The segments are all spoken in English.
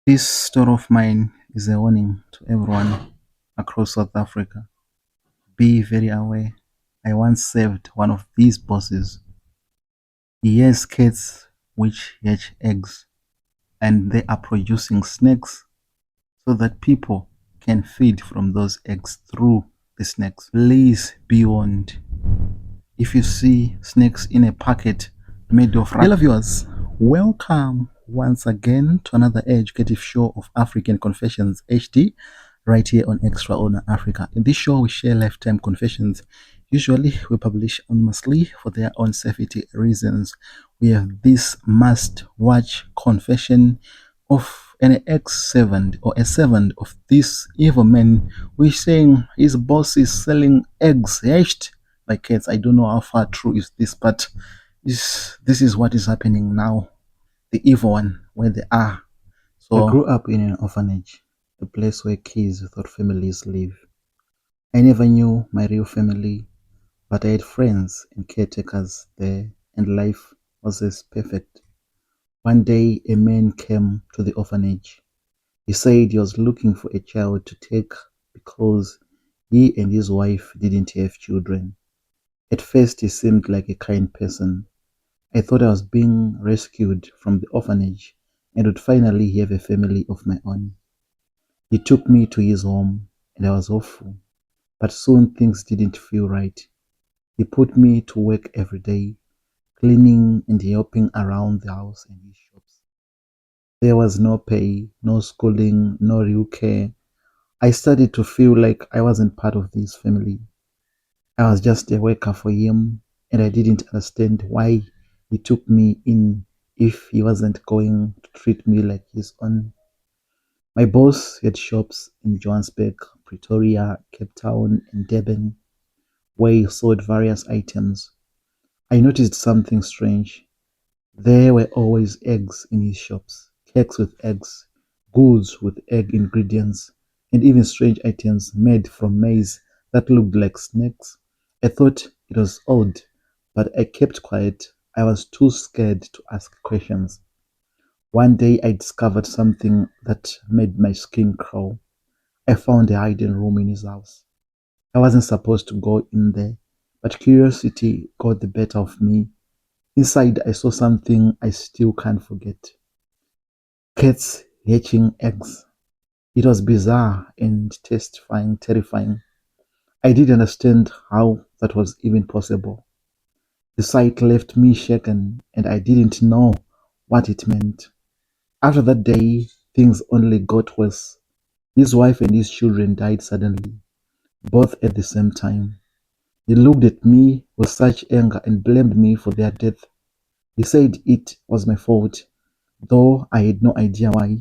This story of mine is a warning to everyone across South Africa. Be very aware. I once saved one of these bosses. He has cats which hatch eggs and they are producing snakes so that people can feed from those eggs through the snakes. Please be warned. If you see snakes in a packet made of Hello viewers, welcome once again to another educative show of African Confessions HD right here on Extraordinary Africa. In this show we share lifetime confessions. Usually we publish anonymously for their own safety reasons. We have this must watch confession of an ex-servant or a servant of this evil man who is saying his boss is selling eggs hatched by cats. I don't know how far true is this, but this is what is happening now. The evil one, where they are. So I grew up in an orphanage, a place where kids without families live. I never knew my real family, but I had friends and caretakers there, and life was as perfect. One day, a man came to the orphanage. He said he was looking for a child to take because he and his wife didn't have children. At first, he seemed like a kind person. I thought I was being rescued from the orphanage and would finally have a family of my own. He took me to his home, and I was hopeful, but soon things didn't feel right. He put me to work every day, cleaning and helping around the house and his shops. There was no pay, no schooling, no real care. I started to feel like I wasn't part of this family. I was just a worker for him, and I didn't understand why he took me in if he wasn't going to treat me like his own. My boss had shops in Johannesburg, Pretoria, Cape Town, and Durban, where he sold various items. I noticed something strange. There were always eggs in his shops, cakes with eggs, goods with egg ingredients, and even strange items made from maize that looked like snakes. I thought it was odd, but I kept quiet. I was too scared to ask questions. One day I discovered something that made my skin crawl. I found a hidden room in his house. I wasn't supposed to go in there, but curiosity got the better of me. Inside, I saw something I still can't forget. Cats hatching eggs. It was bizarre and terrifying. I didn't understand how that was even possible. The sight left me shaken, and I didn't know what it meant. After that day, things only got worse. His wife and his children died suddenly, both at the same time. He looked at me with such anger and blamed me for their death. He said it was my fault, though I had no idea why.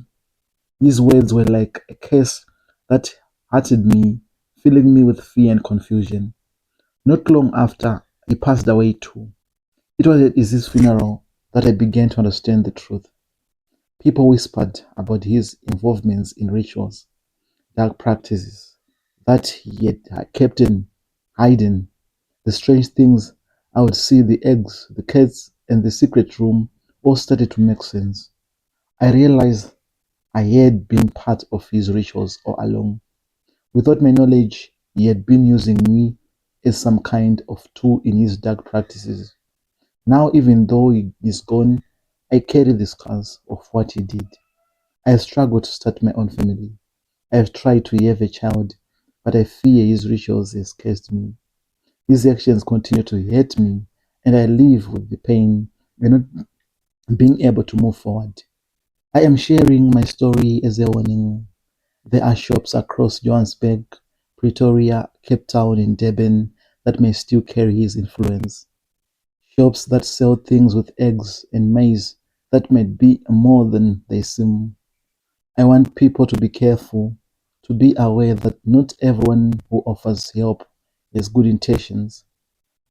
His words were like a curse that haunted me, filling me with fear and confusion. Not long after, he passed away too. It was at his funeral that I began to understand the truth. People whispered about his involvements in rituals, dark practices that he had kept hidden. The strange things I would see, the eggs, the cats, and the secret room all started to make sense. I realized I had been part of his rituals all along. Without my knowledge, he had been using me as some kind of tool in his dark practices. Now, even though he is gone, I carry the scars of what he did. I have struggled to start my own family. I have tried to have a child, but I fear his rituals has cursed me. His actions continue to hurt me, and I live with the pain and not being able to move forward. I am sharing my story as a warning. There are shops across Johannesburg, Pretoria, Cape Town, and Durban that may still carry his influence. Shops that sell things with eggs and maize that might be more than they seem. I want people to be careful, to be aware that not everyone who offers help has good intentions.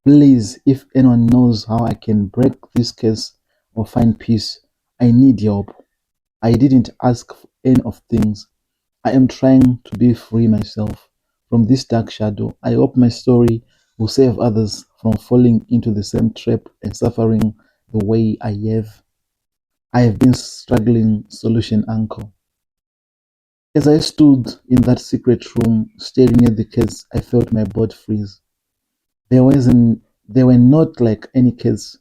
Please, if anyone knows how I can break this case or find peace, I need help. I didn't ask for any of things. I am trying to be free myself from this dark shadow. I hope my story will save others from falling into the same trap and suffering the way I have. I have been struggling, solution uncle. As I stood in that secret room staring at the cats, I felt my body freeze. They were not like any cats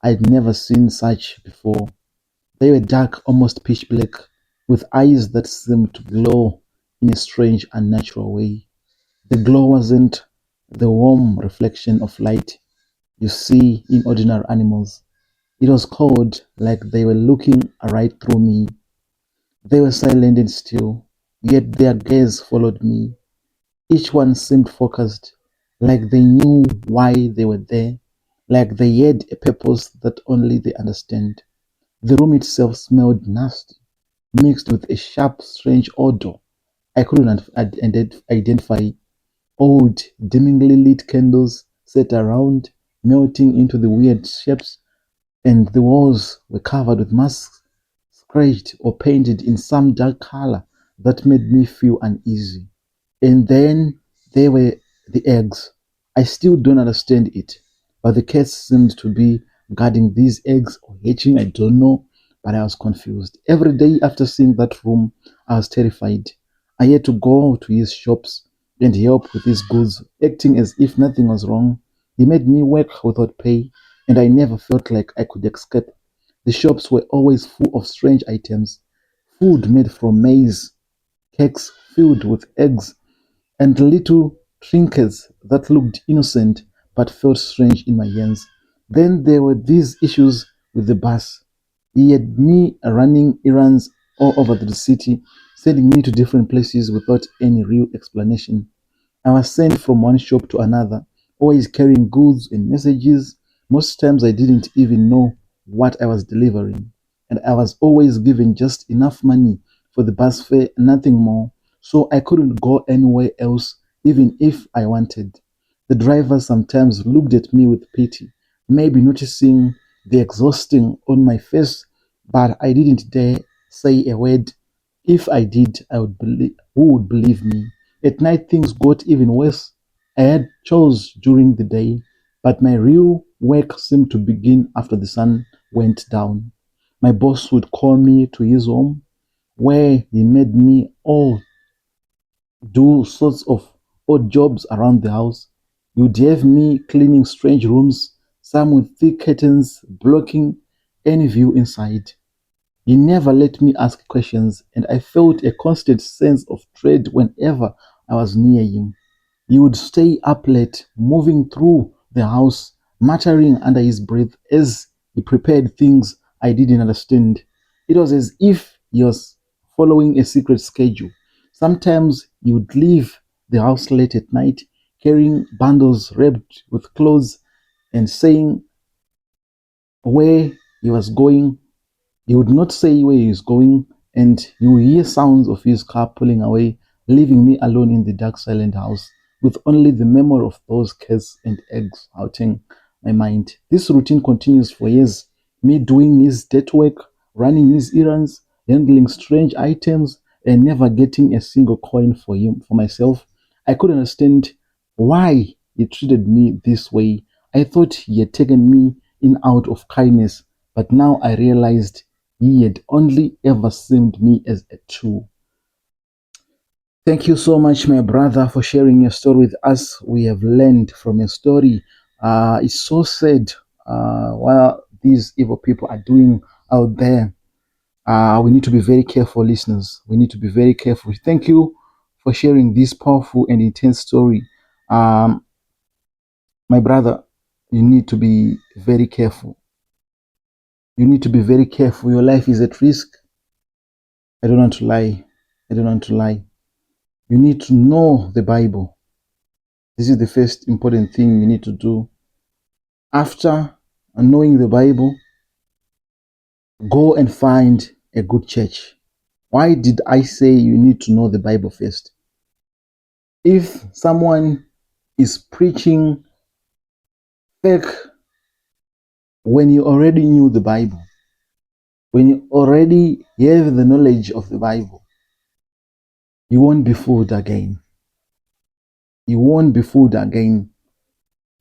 I'd never seen such before. They were dark, almost pitch black, with eyes that seemed to glow in a strange, unnatural way. The glow wasn't the warm reflection of light you see in ordinary animals. It was cold, like they were looking right through me. They were silent and still, yet their gaze followed me. Each one seemed focused, like they knew why they were there, like they had a purpose that only they understand. The room itself smelled nasty, mixed with a sharp, strange odor I couldn't identify. Old, dimmingly lit candles sat around, melting into the weird shapes, and the walls were covered with masks, scratched or painted in some dark color that made me feel uneasy. And then there were the eggs. I still don't understand it, but the cats seemed to be guarding these eggs or hatching, I don't know, but I was confused. Every day after seeing that room, I was terrified. I had to go to his shops and help with his goods, acting as if nothing was wrong. He made me work without pay, and I never felt like I could escape. The shops were always full of strange items, food made from maize, cakes filled with eggs, and little trinkets that looked innocent but felt strange in my hands. Then there were these issues with the bus. He had me running errands all over the city, sending me to different places without any real explanation. I was sent from one shop to another, always carrying goods and messages. Most times I didn't even know what I was delivering, and I was always given just enough money for the bus fare, nothing more, so I couldn't go anywhere else even if I wanted. The driver sometimes looked at me with pity, maybe noticing the exhausting on my face, but I didn't dare say a word. If I did, who would believe me? At night, things got even worse. I had chores during the day, but my real work seemed to begin after the sun went down. My boss would call me to his home, where he made me all do sorts of odd jobs around the house. He would have me cleaning strange rooms, some with thick curtains blocking any view inside. He never let me ask questions, and I felt a constant sense of dread whenever I was near him. He would stay up late, moving through the house, muttering under his breath as he prepared things I didn't understand. It was as if he was following a secret schedule. Sometimes he would leave the house late at night, carrying bundles wrapped with clothes and saying where he was going. He would not say where he is going, and you will hear sounds of his car pulling away, leaving me alone in the dark, silent house, with only the memory of those cats and eggs haunting my mind. This routine continues for years, me doing his debt work, running his errands, handling strange items, and never getting a single coin for him for myself. I couldn't understand why he treated me this way. I thought he had taken me in out of kindness, but now I realized he had only ever seen me as a tool. Thank you so much, my brother, for sharing your story with us. We have learned from your story. It's so sad what these evil people are doing out there. We need to be very careful, listeners. We need to be very careful. Thank you for sharing this powerful and intense story. Um, my brother, you need to be very careful. You need to be very careful. Your life is at risk. I don't want to lie. I don't want to lie. You need to know the Bible. This is the first important thing you need to do. After knowing the Bible, go and find a good church. Why did I say you need to know the Bible first? If someone is preaching fake when you already knew the Bible, when you already have the knowledge of the Bible, you won't be fooled again. You won't be fooled again.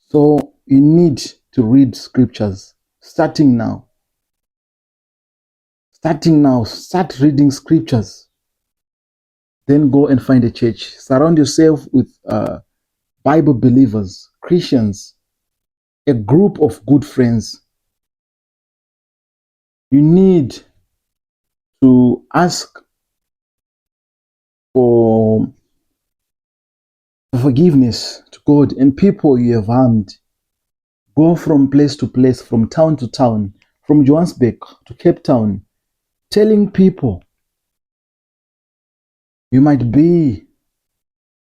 So you need to read scriptures starting now. Starting now, start reading scriptures. Then go and find a church. Surround yourself with Bible believers, Christians, a group of good friends. You need to ask for forgiveness to God and people you have harmed. Go from place to place, from town to town, from Johannesburg to Cape Town, telling people you might be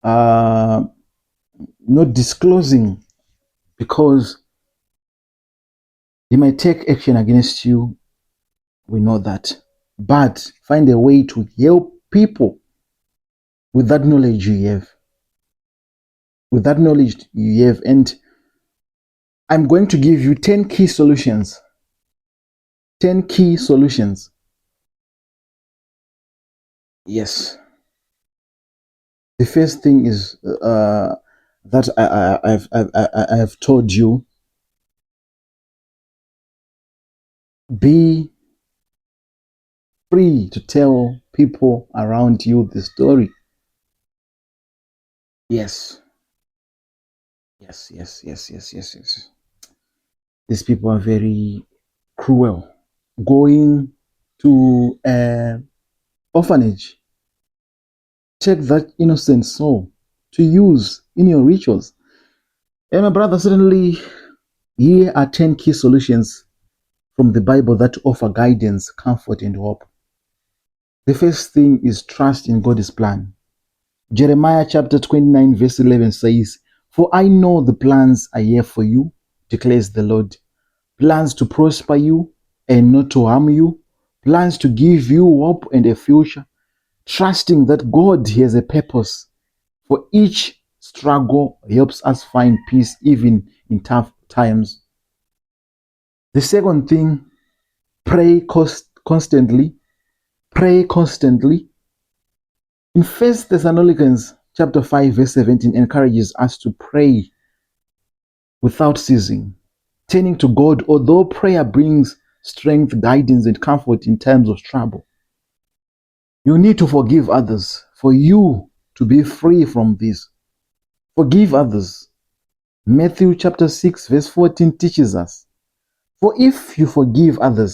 not disclosing because they might take action against you. We know that. But find a way to help people with that knowledge you have. With that knowledge you have. And I'm going to give you 10 key solutions. 10 key solutions. Yes. The first thing is that I have told you. Be free to tell people around you the story. Yes. Yes. These people are very cruel. Going to an orphanage, take that innocent soul to use in your rituals. And my brother, certainly, here are 10 key solutions from the Bible that offer guidance, comfort, and hope. The first thing is trust in God's plan. Jeremiah chapter 29, verse 11 says, "For I know the plans I have for you, declares the Lord, plans to prosper you and not to harm you, plans to give you hope and a future." Trusting that God has a purpose for each struggle helps us find peace even in tough times. The second thing, pray constantly. Pray constantly. In 1 Thessalonians chapter 5, verse 17 encourages us to pray without ceasing, turning to God, although prayer brings strength, guidance, and comfort in times of trouble. You need to forgive others for you to be free from this. Forgive others. Matthew chapter 6, verse 14 teaches us, "For if you forgive other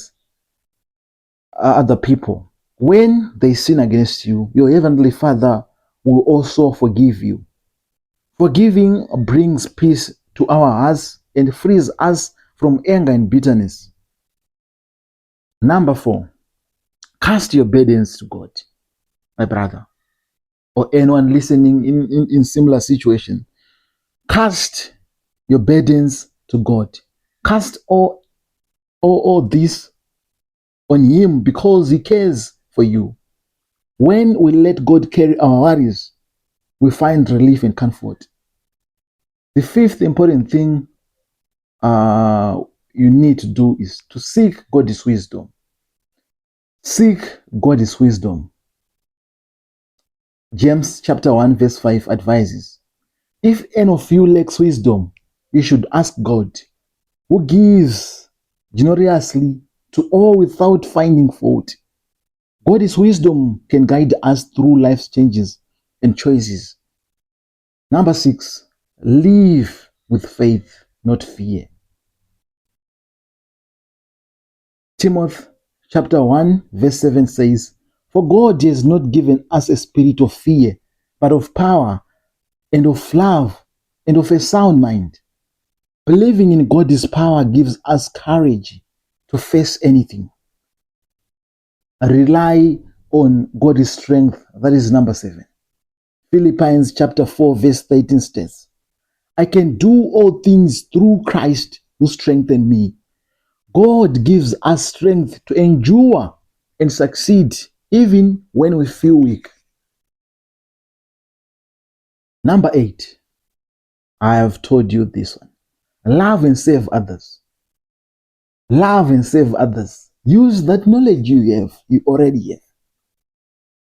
people, when they sin against you, your heavenly Father will also forgive you." Forgiving brings peace to our hearts and frees us from anger and bitterness. Number 4, cast your burdens to God, my brother, or anyone listening in similar situation. Cast your burdens to God. Cast all this on Him because He cares for you. When we let God carry our worries, we find relief and comfort. The fifth important thing you need to do is to seek God's wisdom. Seek God's wisdom. James chapter 1 verse 5 advises, "If any of you lacks wisdom, you should ask God, who gives generously to all without finding fault." God's wisdom can guide us through life's changes and choices. Number 6, live with faith, not fear. Timothy chapter 1 verse 7 says, "For God has not given us a spirit of fear, but of power and of love and of a sound mind." Believing in God's power gives us courage to face anything. Rely on God's strength. That is number 7. Philippians chapter 4 verse 13 states, "I can do all things through Christ who strengthened me." God gives us strength to endure and succeed even when we feel weak. Number 8, I have told you this one. Love and save others. Love and save others. Use that knowledge you already have.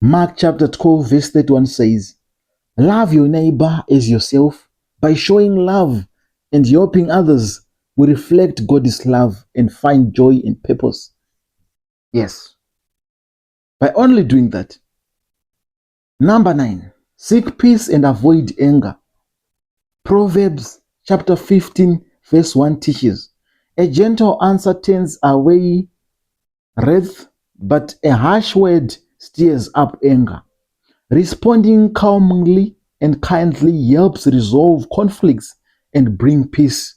Mark chapter 12 verse 31 says, "Love your neighbor as yourself." By showing love and helping others, we reflect God's love and find joy and purpose. Yes. By only doing that, Number 9, seek peace and avoid anger. Proverbs chapter 15, verse 1 teaches, a gentle answer turns away wrath, but a harsh word stirs up anger. Responding calmly and kindly helps resolve conflicts and bring peace.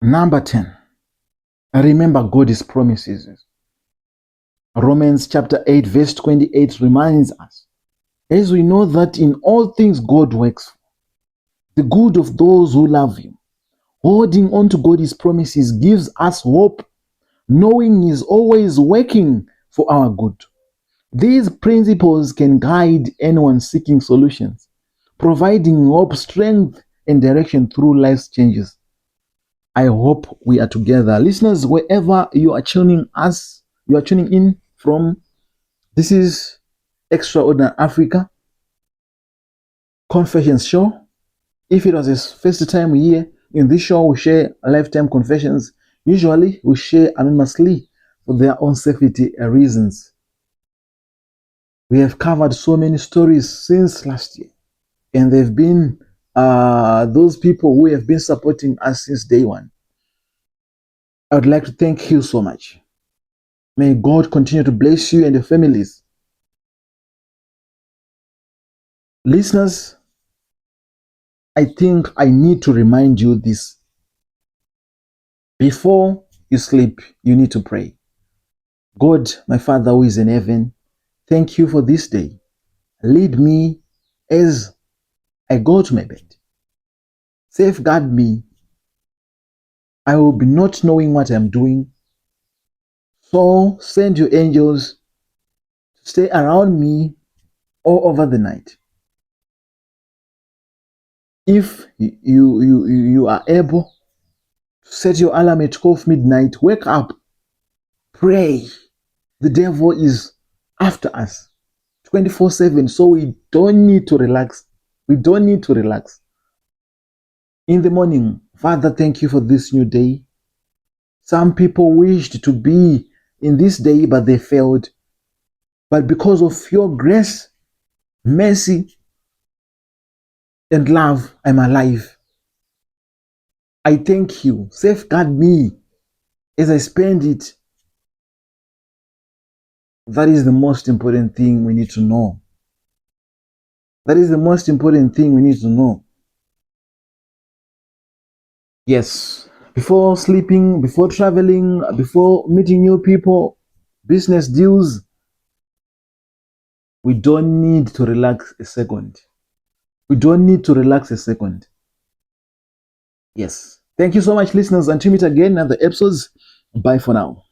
Number 10, remember God's promises. Romans chapter 8, verse 28 reminds us, as we know that in all things God works for the good of those who love Him. Holding on to God's promises gives us hope, knowing He's always working for our good. These principles can guide anyone seeking solutions, providing hope, strength, and direction through life's changes. I hope we are together. Listeners, wherever you are tuning in from, this is Extraordinary Africa Confessions Show. If it was his first time here, in this show we share lifetime confessions. Usually we share anonymously for their own safety reasons. We have covered so many stories since last year, and they've been those people who have been supporting us since day one. I would like to thank you so much. May God continue to bless you and your families. Listeners, I think I need to remind you this. Before you sleep, you need to pray. God, my Father who is in heaven, thank you for this day. Lead me as I go to my bed. Safeguard me. I will be not knowing what I'm doing. So send your angels to stay around me all over the night. If you are able to set your alarm at 12 midnight, wake up, pray. The devil is after us 24/7, so we don't need to relax. We don't need to relax. In the morning, Father, thank you for this new day. Some people wished to be in this day, but they failed. But because of your grace, mercy, and love, I'm alive. I thank you. Safeguard me as I spend it. That is the most important thing we need to know. That is the most important thing we need to know. Yes. Before sleeping, before traveling, before meeting new people, business deals, we don't need to relax a second. We don't need to relax a second. Yes. Thank you so much, listeners. Until we meet again in other episodes. Bye for now.